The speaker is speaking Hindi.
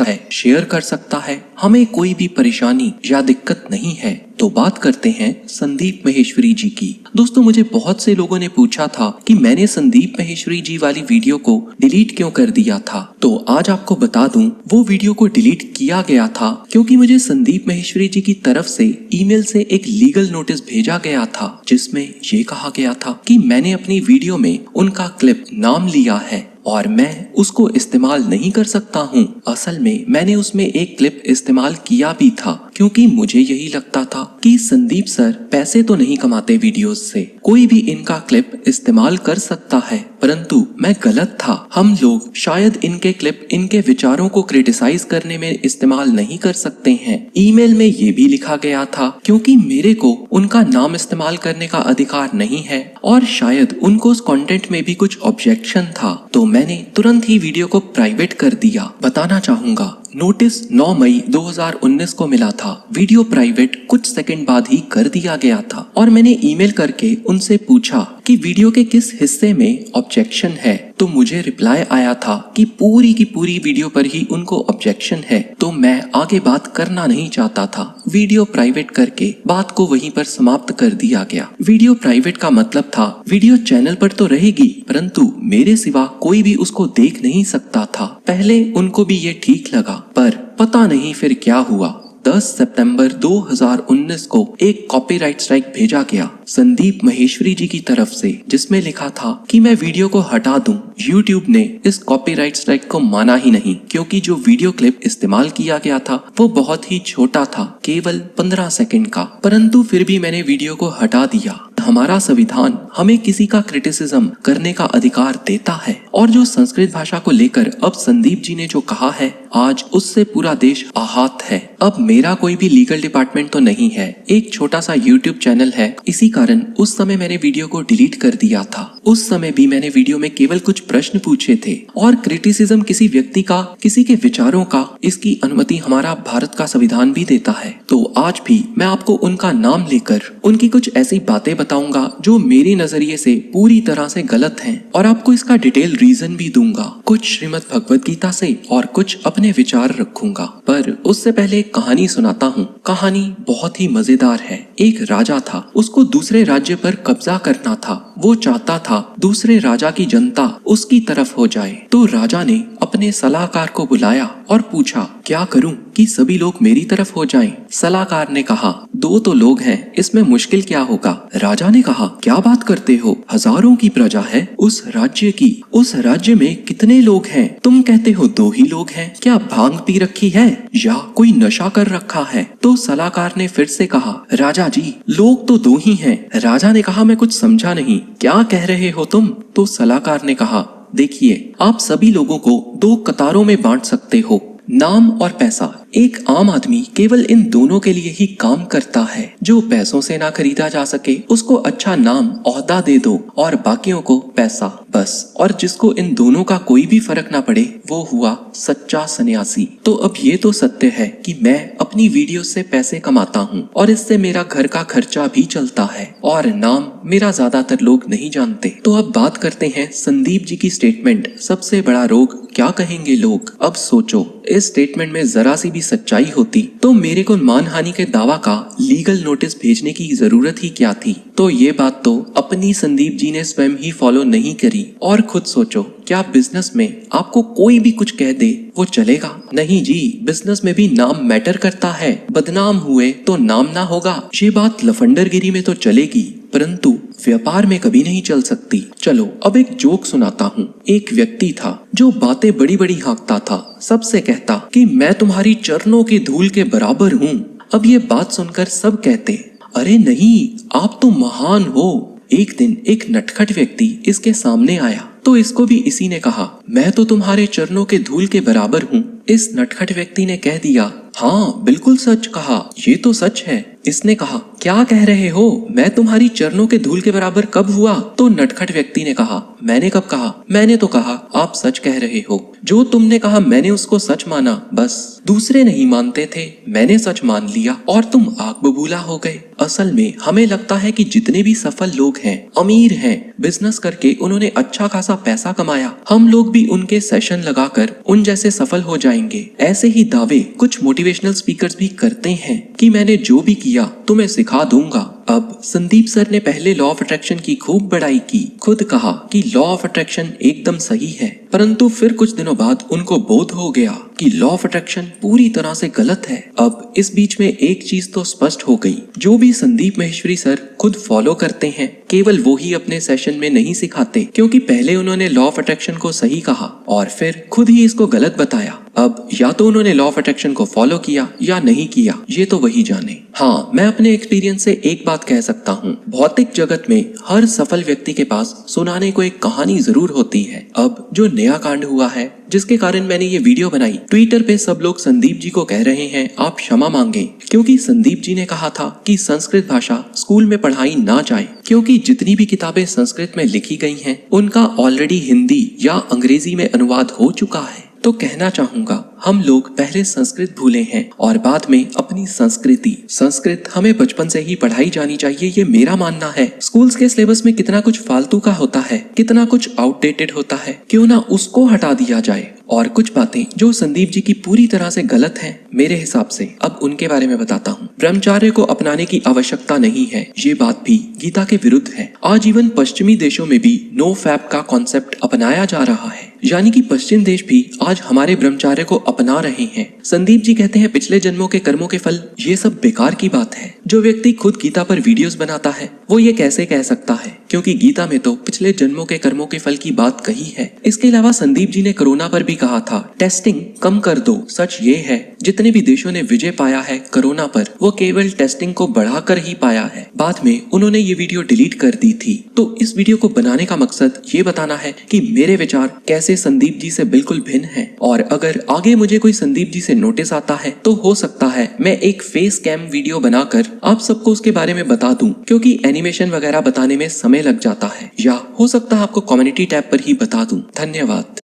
है, शेयर कर सकता है। हमें कोई भी परेशानी या दिक्कत नहीं है। तो बात करते हैं संदीप माहेश्वरी जी की। दोस्तों, मुझे बहुत से लोगों ने पूछा था कि मैंने संदीप माहेश्वरी जी वाली वीडियो को डिलीट क्यों कर दिया था। तो आज आपको बता दूं, वो वीडियो को डिलीट किया गया था क्योंकि मुझे संदीप माहेश्वरी जी की तरफ से ईमेल से एक लीगल नोटिस भेजा गया था, जिसमें ये कहा गया था कि मैंने अपनी वीडियो में उनका क्लिप नाम लिया है और मैं उसको इस्तेमाल नहीं कर सकता हूँ। असल में मैंने उसमें एक क्लिप इस्तेमाल किया भी था क्योंकि मुझे यही लगता था कि संदीप सर पैसे तो नहीं कमाते वीडियोस से, कोई भी इनका क्लिप इस्तेमाल कर सकता है। परंतु मैं गलत था। हम लोग शायद इनके क्लिप इनके विचारों को क्रिटिसाइज करने में इस्तेमाल नहीं कर सकते हैं। ईमेल में ये भी लिखा गया था क्योंकि मेरे को उनका नाम इस्तेमाल करने का अधिकार नहीं है और शायद उनको उस कंटेंट में भी कुछ ऑब्जेक्शन था, तो मैंने तुरंत ही वीडियो को प्राइवेट कर दिया। बताना चाहूंगा, नोटिस 9 मई 2019 को मिला था। वीडियो प्राइवेट कुछ सेकंड बाद ही कर दिया गया था और मैंने ईमेल करके उनसे पूछा कि वीडियो के किस हिस्से में ऑब्जेक्शन है। तो मुझे रिप्लाई आया था कि पूरी की पूरी वीडियो पर ही उनको ऑब्जेक्शन है। तो मैं आगे बात करना नहीं चाहता था। वीडियो प्राइवेट करके बात को वहीं पर समाप्त कर दिया गया। वीडियो प्राइवेट का मतलब था वीडियो चैनल पर तो रहेगी, परंतु मेरे सिवा कोई भी उसको देख नहीं सकता था। पहले उनको भी ये ठीक लगा, पर पता नहीं फिर क्या हुआ। 10 सितंबर 2019 को एक कॉपीराइट स्ट्राइक भेजा गया संदीप माहेश्वरी जी की तरफ से, जिसमें लिखा था कि मैं वीडियो को हटा दूं। YouTube ने इस कॉपीराइट स्ट्राइक को माना ही नहीं क्योंकि जो वीडियो क्लिप इस्तेमाल किया गया था वो बहुत ही छोटा था, केवल 15 सेकंड का। परंतु फिर भी मैंने वीडियो को हटा दिया। हमारा संविधान हमें किसी का क्रिटिसिज्म करने का अधिकार देता है और जो संस्कृत भाषा को लेकर अब संदीप जी ने जो कहा है, आज उससे पूरा देश आहत है। अब मेरा कोई भी लीगल डिपार्टमेंट तो नहीं है, एक छोटा सा YouTube चैनल है। इसी कारण उस समय मैंने वीडियो को डिलीट कर दिया था। उस समय भी मैंने वीडियो में केवल कुछ प्रश्न पूछे थे और क्रिटिसिज्म किसी व्यक्ति का, किसी के विचारों का, इसकी अनुमति हमारा भारत का संविधान भी देता है। तो आज भी मैं आपको उनका नाम लेकर उनकी कुछ ऐसी बातें बताऊंगा जो मेरे नजरिए से पूरी तरह से गलत हैं और आपको इसका डिटेल रीजन भी दूंगा। कुछ श्रीमद् भगवत गीता से और कुछ अपने विचार रखूंगा। पर उससे पहले एक कहानी सुनाता हूँ। कहानी बहुत ही मजेदार है। एक राजा था, उसको दूसरे राज्य पर कब्जा करना था। वो चाहता था दूसरे राजा की जनता उसकी तरफ हो जाए। तो राजा ने अपने सलाहकार को बुलाया और पूछा, क्या करूं कि सभी लोग मेरी तरफ हो जाएं? सलाहकार ने कहा, 2 तो लोग हैं, इसमें मुश्किल क्या होगा? राजा ने कहा, क्या बात करते हो, हजारों की प्रजा है उस राज्य की। उस राज्य में कितने लोग हैं? तुम कहते हो 2 ही लोग हैं। क्या भांग पी रखी है या कोई नशा कर रखा है? तो सलाहकार ने फिर से कहा, राजा जी, लोग तो 2 ही हैं। राजा ने कहा, मैं कुछ समझा नहीं, क्या कह रहे हो तुम? तो सलाहकार ने कहा, देखिए, आप सभी लोगों को 2 कतारों में बांट सकते हो, नाम और पैसा। एक आम आदमी केवल इन दोनों के लिए ही काम करता है। जो पैसों से ना खरीदा जा सके उसको अच्छा नाम, ओहदा दे दो और बाकियों को पैसा, बस। और जिसको इन दोनों का कोई भी फर्क ना पड़े वो हुआ सच्चा सन्यासी। तो अब ये तो सत्य है कि मैं अपनी वीडियो से पैसे कमाता हूँ और इससे मेरा घर का खर्चा भी चलता है और नाम मेरा ज्यादातर लोग नहीं जानते। तो अब बात करते हैं संदीप जी की स्टेटमेंट, सबसे बड़ा रोग क्या कहेंगे लोग। अब सोचो, इस स्टेटमेंट में जरा सी भी सच्चाई होती तो मेरे को मानहानि के दावा का लीगल नोटिस भेजने की जरूरत ही क्या थी। तो ये बात तो अपनी संदीप जी ने स्वयं ही फॉलो नहीं करी। और खुद सोचो, क्या बिजनेस में आपको कोई भी कुछ कह दे वो चलेगा? नहीं जी, बिजनेस में भी नाम मैटर करता है। बदनाम हुए तो नाम ना होगा। ये बात लफंडरगिरी में तो चलेगी परंतु व्यापार में कभी नहीं चल सकती। चलो अब एक जोक सुनाता हूँ। एक व्यक्ति था जो बातें बड़ी बड़ी हाँकता था, सबसे कहता कि मैं तुम्हारी चरणों की धूल के बराबर हूँ। अब ये बात सुनकर सब कहते, अरे नहीं, आप तो महान हो। एक दिन एक नटखट व्यक्ति इसके सामने आया तो इसको भी इसी ने कहा, मैं तो तुम्हारे चरणों के धूल के बराबर हूँ। इस नटखट व्यक्ति ने कह दिया, हाँ बिल्कुल सच कहा, ये तो सच है। इसने कहा, क्या कह रहे हो, मैं तुम्हारी चरणों के धूल के बराबर कब हुआ? तो नटखट व्यक्ति ने कहा, मैंने कब कहा? मैंने तो कहा आप सच कह रहे हो। जो तुमने कहा मैंने उसको सच माना, बस। दूसरे नहीं मानते थे, मैंने सच मान लिया और तुम आग बबूला हो गए। असल में हमें लगता है कि जितने भी सफल लोग हैं, अमीर हैं, बिजनेस करके उन्होंने अच्छा खासा पैसा कमाया, हम लोग भी उनके सेशन लगाकर उन जैसे सफल हो जाएंगे। ऐसे ही दावे कुछ मोटिवेशनल स्पीकर्स भी करते हैं कि मैंने जो भी किया तुम्हें सिखा दूंगा। अब संदीप सर ने पहले लॉ ऑफ अट्रैक्शन की खूब बड़ाई की, खुद कहा कि लॉ ऑफ अट्रैक्शन एकदम सही है, परंतु फिर कुछ दिनों बाद उनको बोध हो गया कि लॉ ऑफ अट्रैक्शन पूरी तरह से गलत है। अब इस बीच में एक चीज तो स्पष्ट हो गई, जो भी संदीप माहेश्वरी सर खुद फॉलो करते हैं केवल वो ही अपने सेशन में नहीं सिखाते, क्योंकि पहले उन्होंने लॉ ऑफ अट्रैक्शन को सही कहा और फिर खुद ही इसको गलत बताया। अब या तो उन्होंने लॉ ऑफ अट्रैक्शन को फॉलो किया या नहीं किया, ये तो वही जाने। हाँ, मैं अपने एक्सपीरियंस से एक बात कह सकता हूँ, भौतिक जगत में हर सफल व्यक्ति के पास सुनाने को एक कहानी जरूर होती है। अब जो नया कांड हुआ है जिसके कारण मैंने ये वीडियो बनाई, ट्विटर पे सब लोग संदीप जी को कह रहे हैं आप क्षमा मांगे, क्योंकि संदीप जी ने कहा था कि संस्कृत भाषा स्कूल में पढ़ाई ना जाए, क्योंकि जितनी भी किताबें संस्कृत में लिखी गई हैं उनका ऑलरेडी हिंदी या अंग्रेजी में अनुवाद हो चुका है। तो कहना चाहूंगा, हम लोग पहले संस्कृत भूले हैं और बाद में अपनी संस्कृति। संस्कृत हमें बचपन से ही पढ़ाई जानी चाहिए, ये मेरा मानना है। स्कूल्स के सिलेबस में कितना कुछ फालतू का होता है, कितना कुछ आउटडेटेड होता है, क्यों ना उसको हटा दिया जाए। और कुछ बातें जो संदीप जी की पूरी तरह से गलत हैं मेरे हिसाब से, अब उनके बारे में बताता हूँ। ब्रह्मचार्य को अपनाने की आवश्यकता नहीं है, ये बात भी गीता के विरुद्ध है। आजीवन पश्चिमी देशों में भी नो फैप का कॉन्सेप्ट अपनाया जा रहा है, यानी कि पश्चिम देश भी आज हमारे ब्रह्मचार्य को अपना रहे हैं। संदीप जी कहते हैं पिछले जन्मों के कर्मों के फल, ये सब बेकार की बात है। जो व्यक्ति खुद गीता पर वीडियोस बनाता है वो ये कैसे कह सकता है, क्योंकि गीता में तो पिछले जन्मों के कर्मों के फल की बात कही है। इसके अलावा संदीप जी ने कोरोना पर भी कहा था टेस्टिंग कम कर दो। सच ये है जितने भी देशों ने विजय पाया है कोरोना पर, वो केवल टेस्टिंग को बढ़ाकर ही पाया है। बाद में उन्होंने ये वीडियो डिलीट कर दी थी। तो इस वीडियो को बनाने का मकसद ये बताना है कि मेरे विचार कैसे संदीप जी से बिल्कुल भिन्न है, और अगर आगे मुझे कोई संदीप जी से नोटिस आता है तो हो सकता है मैं एक फेस कैम वीडियो बनाकर आप सबको उसके बारे में बता दूं, क्योंकि एनिमेशन वगैरह बताने में समय लग जाता है, या हो सकता है आपको कम्युनिटी टैब पर ही बता दूं। धन्यवाद।